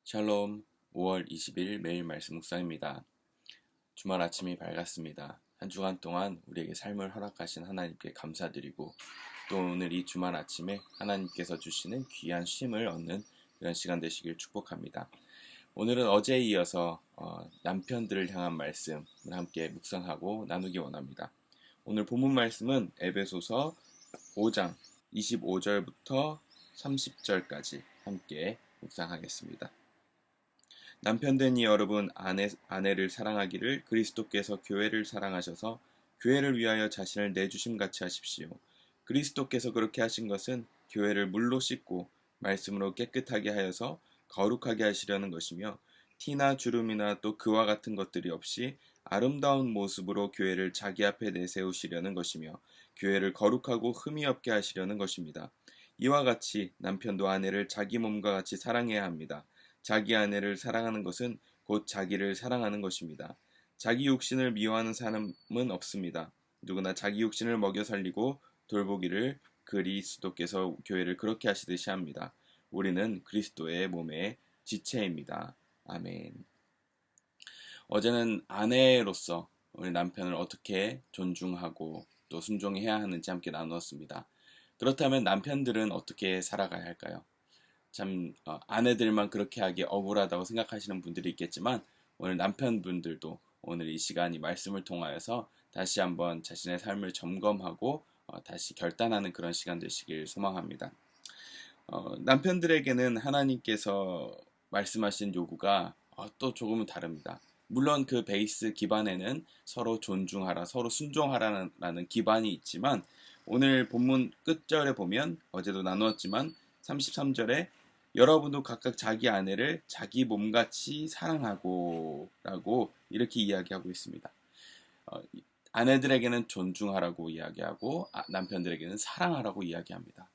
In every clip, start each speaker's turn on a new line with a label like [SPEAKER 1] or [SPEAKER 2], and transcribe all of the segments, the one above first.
[SPEAKER 1] 샬롬 5월 20일 매일 말씀 묵상입니다. 주말 아침이 밝았습니다. 한 주간 동안 우리에게 삶을 허락하신 하나님께 감사드리고 또 오늘 이 주말 아침에 하나님께서 주시는 귀한 쉼을 얻는 그런 시간 되시길 축복합니다. 오늘은 어제에 이어서 남편들을 향한 말씀을 함께 묵상하고 나누기 원합니다. 오늘 본문 말씀은 에베소서 5장 25절부터 30절까지 함께 묵상하겠습니다. 남편되니 여러분 아내를 사랑하기를 그리스도께서 교회를 사랑하셔서 교회를 위하여 자신을 내주심같이 하십시오. 그리스도께서 그렇게 하신 것은 교회를 물로 씻고 말씀으로 깨끗하게 하여서 거룩하게 하시려는 것이며 티나 주름이나 또 그와 같은 것들이 없이 아름다운 모습으로 교회를 자기 앞에 내세우시려는 것이며 교회를 거룩하고 흠이 없게 하시려는 것입니다. 이와 같이 남편도 아내를 자기 몸과 같이 사랑해야 합니다. 자기 아내를 사랑하는 것은 곧 자기를 사랑하는 것입니다. 자기 육신을 미워하는 사람은 없습니다. 누구나 자기 육신을 먹여 살리고 돌보기를 그리스도께서 교회를 그렇게 하시듯이 합니다. 우리는 그리스도의 몸의 지체입니다. 아멘. 어제는 아내로서 우리 남편을 어떻게 존중하고 또 순종해야 하는지 함께 나누었습니다. 그렇다면 남편들은 어떻게 살아가야 할까요? 참 아내들만 그렇게 하기 억울하다고 생각하시는 분들이 있겠지만 오늘 남편분들도 오늘 이 시간이 말씀을 통하여서 다시 한번 자신의 삶을 점검하고 다시 결단하는 그런 시간 되시길 소망합니다. 남편들에게는 하나님께서 말씀하신 요구가 또 조금은 다릅니다. 물론 그 베이스 기반에는 서로 존중하라, 서로 순종하라는 기반이 있지만 오늘 본문 끝절에 보면 어제도 나누었지만 33절에 여러분도 각각 자기 아내를 자기 몸같이 사랑하고 라고 이렇게 이야기하고 있습니다. 아내들에게는 존중하라고 이야기하고 남편들에게는 사랑하라고 이야기합니다.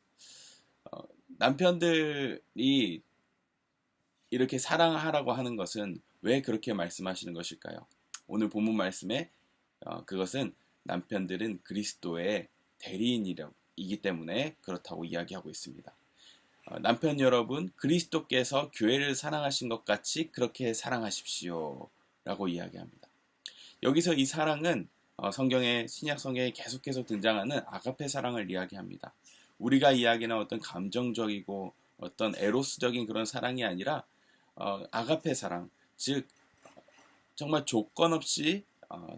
[SPEAKER 1] 남편들이 이렇게 사랑하라고 하는 것은 왜 그렇게 말씀하시는 것일까요? 오늘 본문 말씀에 그것은 남편들은 그리스도의 대리인이기 때문에 그렇다고 이야기하고 있습니다. 남편 여러분, 그리스도께서 교회를 사랑하신 것 같이 그렇게 사랑하십시오 라고 이야기합니다. 여기서 이 사랑은 성경의 신약 성경에 계속해서 등장하는 아가페 사랑을 이야기합니다. 우리가 이야기하는 어떤 감정적이고 어떤 에로스적인 그런 사랑이 아니라 아가페 사랑, 즉 정말 조건 없이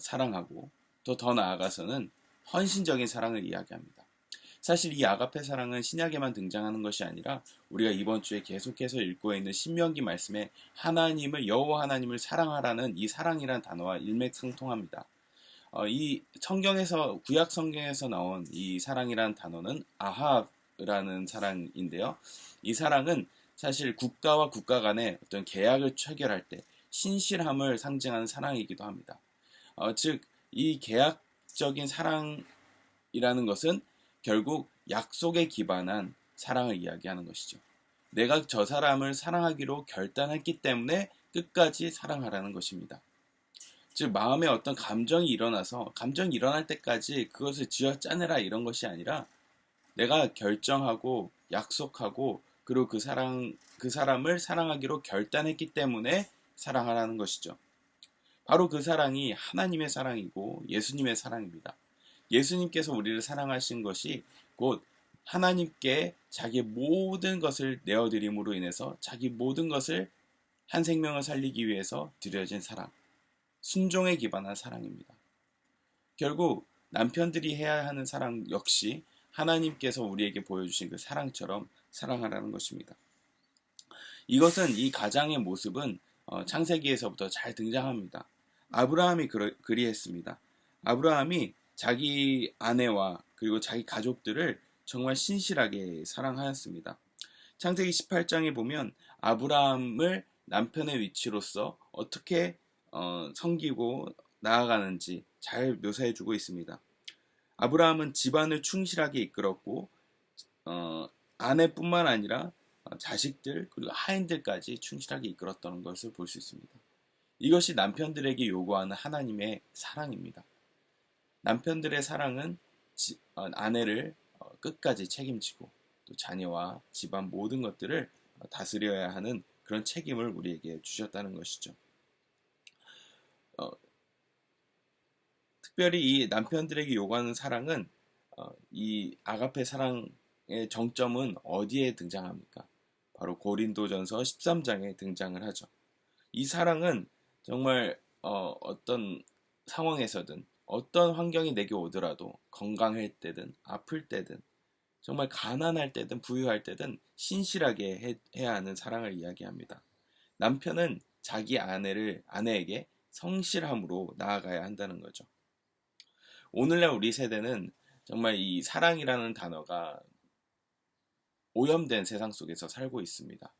[SPEAKER 1] 사랑하고 또 더 나아가서는 헌신적인 사랑을 이야기합니다. 사실 이 아가페 사랑은 신약에만 등장하는 것이 아니라 우리가 이번 주에 계속해서 읽고 있는 신명기 말씀에 여호와 하나님을 사랑하라는 이 사랑이란 단어와 일맥상통합니다. 이 구약 성경에서 나온 이 사랑이란 단어는 아합이라는 사랑인데요. 이 사랑은 사실 국가와 국가 간의 어떤 계약을 체결할 때 신실함을 상징하는 사랑이기도 합니다. 즉, 이 계약적인 사랑이라는 것은 결국 약속에 기반한 사랑을 이야기하는 것이죠. 내가 저 사람을 사랑하기로 결단했기 때문에 끝까지 사랑하라는 것입니다. 즉 마음에 어떤 감정이 일어날 때까지 그것을 쥐어짜내라 이런 것이 아니라 내가 결정하고 약속하고 그리고 그 사람을 사랑하기로 결단했기 때문에 사랑하라는 것이죠. 바로 그 사랑이 하나님의 사랑이고 예수님의 사랑입니다. 예수님께서 우리를 사랑하신 것이 곧 하나님께 자기 모든 것을 내어드림으로 인해서 자기 모든 것을 한 생명을 살리기 위해서 드려진 사랑, 순종에 기반한 사랑입니다. 결국 남편들이 해야 하는 사랑 역시 하나님께서 우리에게 보여주신 그 사랑처럼 사랑하라는 것입니다. 이 가장의 모습은 창세기에서부터 잘 등장합니다. 아브라함이 그리했습니다. 아브라함이 자기 아내와 그리고 자기 가족들을 정말 신실하게 사랑하였습니다. 창세기 18장에 보면 아브라함을 남편의 위치로서 어떻게 섬기고 나아가는지 잘 묘사해주고 있습니다. 아브라함은 집안을 충실하게 이끌었고 아내뿐만 아니라 자식들 그리고 하인들까지 충실하게 이끌었던 것을 볼 수 있습니다. 이것이 남편들에게 요구하는 하나님의 사랑입니다. 남편들의 사랑은 아내를 끝까지 책임지고 또 자녀와 집안 모든 것들을 다스려야 하는 그런 책임을 우리에게 주셨다는 것이죠. 특별히 이 남편들에게 요구하는 사랑은 이 아가페 사랑의 정점은 어디에 등장합니까? 바로 고린도전서 13장에 등장을 하죠. 이 사랑은 정말 어떤 상황에서든 어떤 환경이 내게 오더라도 건강할 때든 아플 때든 정말 가난할 때든 부유할 때든 신실하게 해야 하는 사랑을 이야기합니다. 남편은 자기 아내에게 성실함으로 나아가야 한다는 거죠. 오늘날 우리 세대는 정말 이 사랑이라는 단어가 오염된 세상 속에서 살고 있습니다.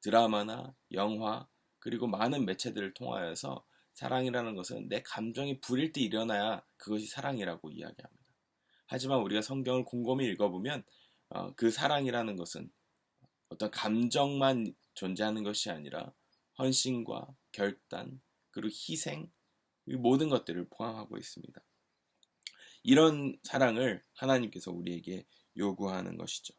[SPEAKER 1] 드라마나 영화 그리고 많은 매체들을 통하여서 사랑이라는 것은 내 감정이 부릴 때 일어나야 그것이 사랑이라고 이야기합니다. 하지만 우리가 성경을 곰곰이 읽어보면 그 사랑이라는 것은 어떤 감정만 존재하는 것이 아니라 헌신과 결단 그리고 희생 이 모든 것들을 포함하고 있습니다. 이런 사랑을 하나님께서 우리에게 요구하는 것이죠.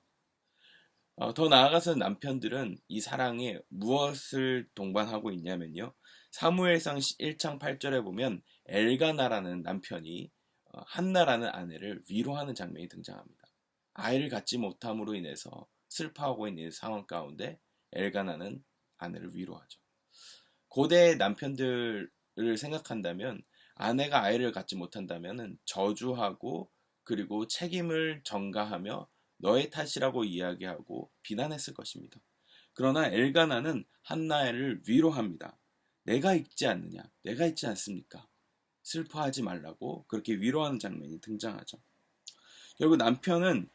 [SPEAKER 1] 더 나아가서 남편들은 이 사랑에 무엇을 동반하고 있냐면요. 사무엘상 1장 8절에 보면 엘가나라는 남편이 한나라는 아내를 위로하는 장면이 등장합니다. 아이를 갖지 못함으로 인해서 슬퍼하고 있는 상황 가운데 엘가나는 아내를 위로하죠. 고대의 남편들을 생각한다면 아내가 아이를 갖지 못한다면 저주하고 그리고 책임을 전가하며 너의 탓이라고 이야기하고 비난했을 것입니다. 그러나 엘가나는 한나를 위로합니다. 내가 있지 않느냐? 내가 있지 않습니까? 슬퍼하지 말라고 그렇게 위로하는 장면이 등장하죠. 결국 남편은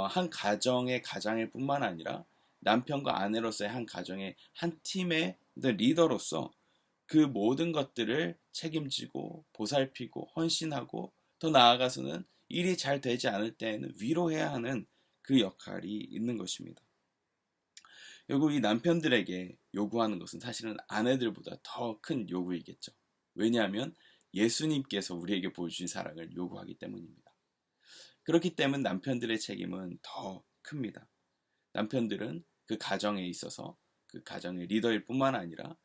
[SPEAKER 1] 한 가정의 가장일 뿐만 아니라 남편과 아내로서의 한 가정의 한 팀의 리더로서 그 모든 것들을 책임지고 보살피고 헌신하고 더 나아가서는 일이 잘 되지 않을 때에는 위로해야 하는 그 역할이 있는 것입니다. 결국 이 남편들에게 요구하는 것은 사실은 아내들보다 더 큰 요구이겠죠. 왜냐하면 예수님께서 우리에게 보여주신 사랑을 요구하기 때문입니다. 그렇기 때문에 남편들의 책임은 더 큽니다. 남편들은 그 가정에 있어서 그 가정의 리더일 뿐만 아니라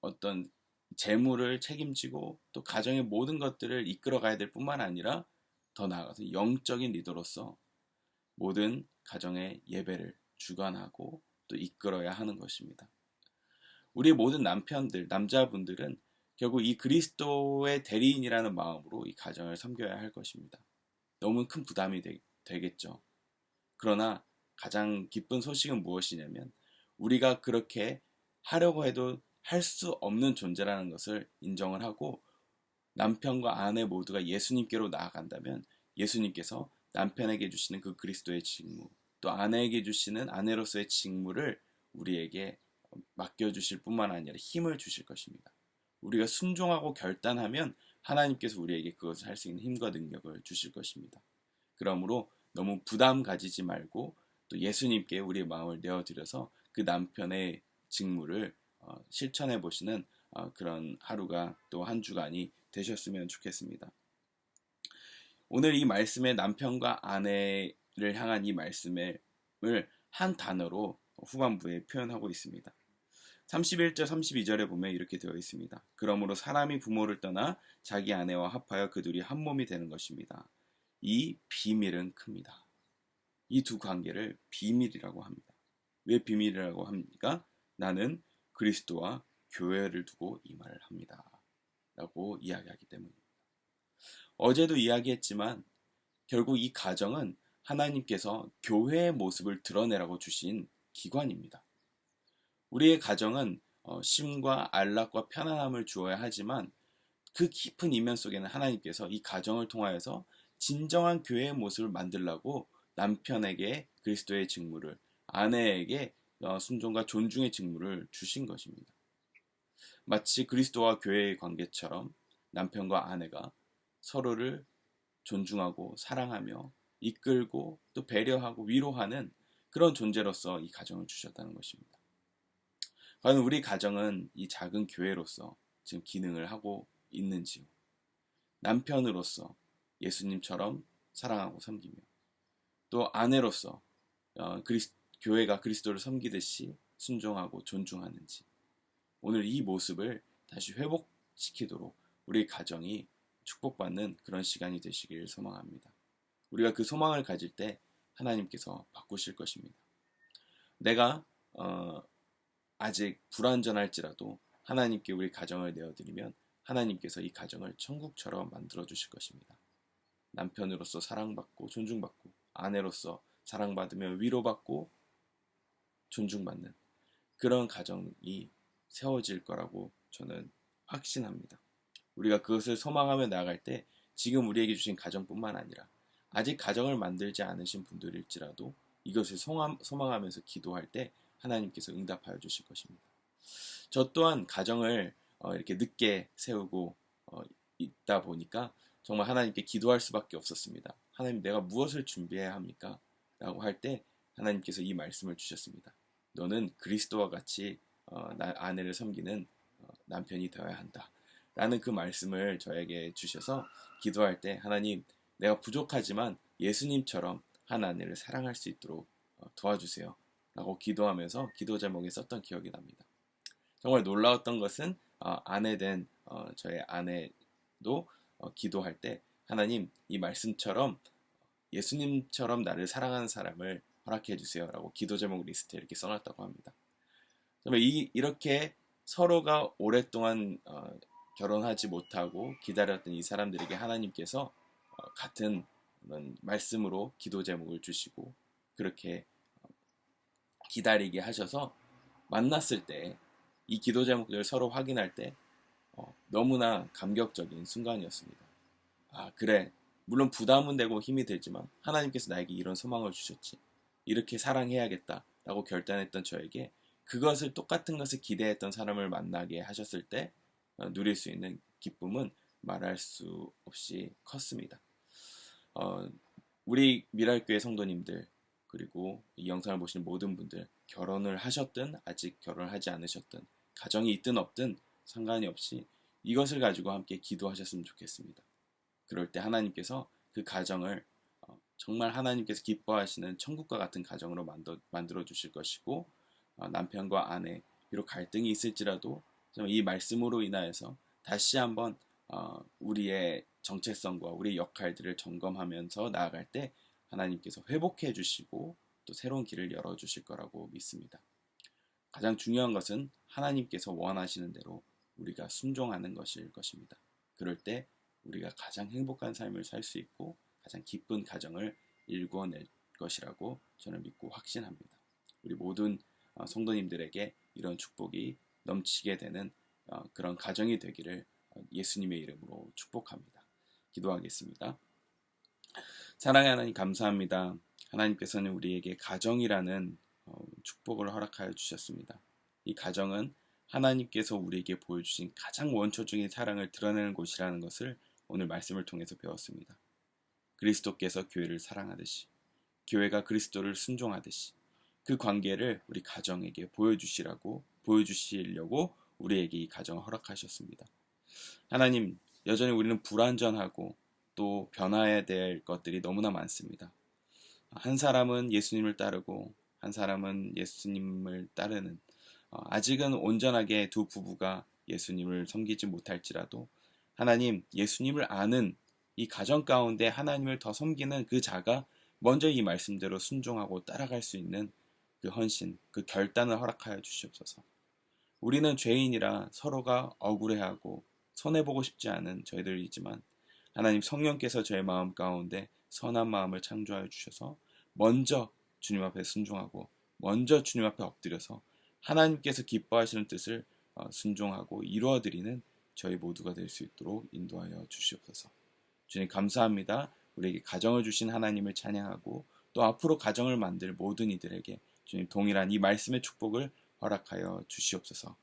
[SPEAKER 1] 어떤 재물을 책임지고 또 가정의 모든 것들을 이끌어가야 될 뿐만 아니라 더 나아가서 영적인 리더로서 모든 가정의 예배를 주관하고 또 이끌어야 하는 것입니다. 우리 모든 남편들, 남자분들은 결국 이 그리스도의 대리인이라는 마음으로 이 가정을 섬겨야 할 것입니다. 너무 큰 부담이 되겠죠. 그러나 가장 기쁜 소식은 무엇이냐면 우리가 그렇게 하려고 해도 할 수 없는 존재라는 것을 인정을 하고 남편과 아내 모두가 예수님께로 나아간다면 예수님께서 남편에게 주시는 그 그리스도의 직무 또 아내에게 주시는 아내로서의 직무를 우리에게 맡겨주실 뿐만 아니라 힘을 주실 것입니다. 우리가 순종하고 결단하면 하나님께서 우리에게 그것을 할 수 있는 힘과 능력을 주실 것입니다. 그러므로 너무 부담 가지지 말고 또 예수님께 우리의 마음을 내어드려서 그 남편의 직무를 실천해 보시는 그런 하루가 또 한 주간이 되셨으면 좋겠습니다. 오늘 이 말씀의 남편과 아내를 향한 이 말씀을 한 단어로 후반부에 표현하고 있습니다. 31절 32절에 보면 이렇게 되어 있습니다. 그러므로 사람이 부모를 떠나 자기 아내와 합하여 그 둘이 한 몸이 되는 것입니다. 이 비밀은 큽니다. 이 두 관계를 비밀이라고 합니다. 왜 비밀이라고 합니까? 나는 그리스도와 교회를 두고 이 말을 합니다. 라고 이야기하기 때문입니다. 어제도 이야기했지만 결국 이 가정은 하나님께서 교회의 모습을 드러내라고 주신 기관입니다. 우리의 가정은 쉼과 안락과 편안함을 주어야 하지만 그 깊은 이면 속에는 하나님께서 이 가정을 통하여서 진정한 교회의 모습을 만들라고 남편에게 그리스도의 직무를 아내에게 순종과 존중의 직무를 주신 것입니다. 마치 그리스도와 교회의 관계처럼 남편과 아내가 서로를 존중하고 사랑하며 이끌고 또 배려하고 위로하는 그런 존재로서 이 가정을 주셨다는 것입니다. 과연 우리 가정은 이 작은 교회로서 지금 기능을 하고 있는지요? 남편으로서 예수님처럼 사랑하고 섬기며 또 아내로서 교회가 그리스도를 섬기듯이 순종하고 존중하는지, 오늘 이 모습을 다시 회복시키도록 우리 가정이 축복받는 그런 시간이 되시길 소망합니다. 우리가 그 소망을 가질 때 하나님께서 바꾸실 것입니다. 내가 아직 불완전할지라도 하나님께 우리 가정을 내어드리면 하나님께서 이 가정을 천국처럼 만들어 주실 것입니다. 남편으로서 사랑받고 존중받고, 아내로서 사랑받으며 위로받고 존중받는 그런 가정이 세워질 거라고 저는 확신합니다. 우리가 그것을 소망하며 나아갈 때 지금 우리에게 주신 가정뿐만 아니라 아직 가정을 만들지 않으신 분들일지라도 이것을 소망하면서 기도할 때 하나님께서 응답하여 주실 것입니다. 저 또한 가정을 이렇게 늦게 세우고 있다 보니까 정말 하나님께 기도할 수밖에 없었습니다. 하나님, 내가 무엇을 준비해야 합니까? 라고 할 때 하나님께서 이 말씀을 주셨습니다. 너는 그리스도와 같이 아내를 섬기는 남편이 되어야 한다 라는 그 말씀을 저에게 주셔서 기도할 때, 하나님, 내가 부족하지만 예수님처럼 한 아내를 사랑할 수 있도록 도와주세요 라고 기도하면서 기도 제목에 썼던 기억이 납니다. 정말 놀라웠던 것은 아내 된 저의 아내도 기도할 때, 하나님, 이 말씀처럼 예수님처럼 나를 사랑하는 사람을 허락해 주세요 라고 기도 제목 리스트에 이렇게 써놨다고 합니다. 정말 이렇게 서로가 오랫동안 결혼하지 못하고 기다렸던 이 사람들에게 하나님께서 같은 말씀으로 기도 제목을 주시고 그렇게 기다리게 하셔서 만났을 때 이 기도 제목들을 서로 확인할 때 너무나 감격적인 순간이었습니다. 아, 그래, 물론 부담은 되고 힘이 들지만 하나님께서 나에게 이런 소망을 주셨지, 이렇게 사랑해야겠다 라고 결단했던 저에게 그것을, 똑같은 것을 기대했던 사람을 만나게 하셨을 때 누릴 수 있는 기쁨은 말할 수 없이 컸습니다. 우리 미랄교회 성도님들, 그리고 이 영상을 보시는 모든 분들, 결혼을 하셨든 아직 결혼을 하지 않으셨든 가정이 있든 없든 상관이 없이 이것을 가지고 함께 기도하셨으면 좋겠습니다. 그럴 때 하나님께서 그 가정을 정말 하나님께서 기뻐하시는 천국과 같은 가정으로 만들어 주실 것이고, 남편과 아내 비록 갈등이 있을지라도 이 말씀으로 인하여서 다시 한번 우리의 정체성과 우리의 역할들을 점검하면서 나아갈 때 하나님께서 회복해 주시고 또 새로운 길을 열어 주실 거라고 믿습니다. 가장 중요한 것은 하나님께서 원하시는 대로 우리가 순종하는 것일 것입니다. 그럴 때 우리가 가장 행복한 삶을 살 수 있고 가장 기쁜 가정을 일궈낼 것이라고 저는 믿고 확신합니다. 우리 모든 성도님들에게 이런 축복이 넘치게 되는 그런 가정이 되기를 예수님의 이름으로 축복합니다. 기도하겠습니다. 사랑의 하나님, 감사합니다. 하나님께서는 우리에게 가정이라는 축복을 허락하여 주셨습니다. 이 가정은 하나님께서 우리에게 보여주신 가장 원초적인 사랑을 드러내는 곳이라는 것을 오늘 말씀을 통해서 배웠습니다. 그리스도께서 교회를 사랑하듯이, 교회가 그리스도를 순종하듯이 그 관계를 우리 가정에게 보여주시려고 우리에게 이 가정을 허락하셨습니다. 하나님, 여전히 우리는 불완전하고 또 변화해야 될 것들이 너무나 많습니다. 한 사람은 예수님을 따르고 한 사람은 예수님을 따르는, 아직은 온전하게 두 부부가 예수님을 섬기지 못할지라도 하나님, 예수님을 아는 이 가정 가운데 하나님을 더 섬기는 그 자가 먼저 이 말씀대로 순종하고 따라갈 수 있는 그 헌신, 그 결단을 허락하여 주시옵소서. 우리는 죄인이라 서로가 억울해하고 손해보고 싶지 않은 저희들이지만 하나님, 성령께서 저의 마음 가운데 선한 마음을 창조하여 주셔서 먼저 주님 앞에 순종하고 먼저 주님 앞에 엎드려서 하나님께서 기뻐하시는 뜻을 순종하고 이루어드리는 저희 모두가 될 수 있도록 인도하여 주시옵소서. 주님, 감사합니다. 우리에게 가정을 주신 하나님을 찬양하고 또 앞으로 가정을 만들 모든 이들에게 주님 동일한 이 말씀의 축복을 허락하여 주시옵소서.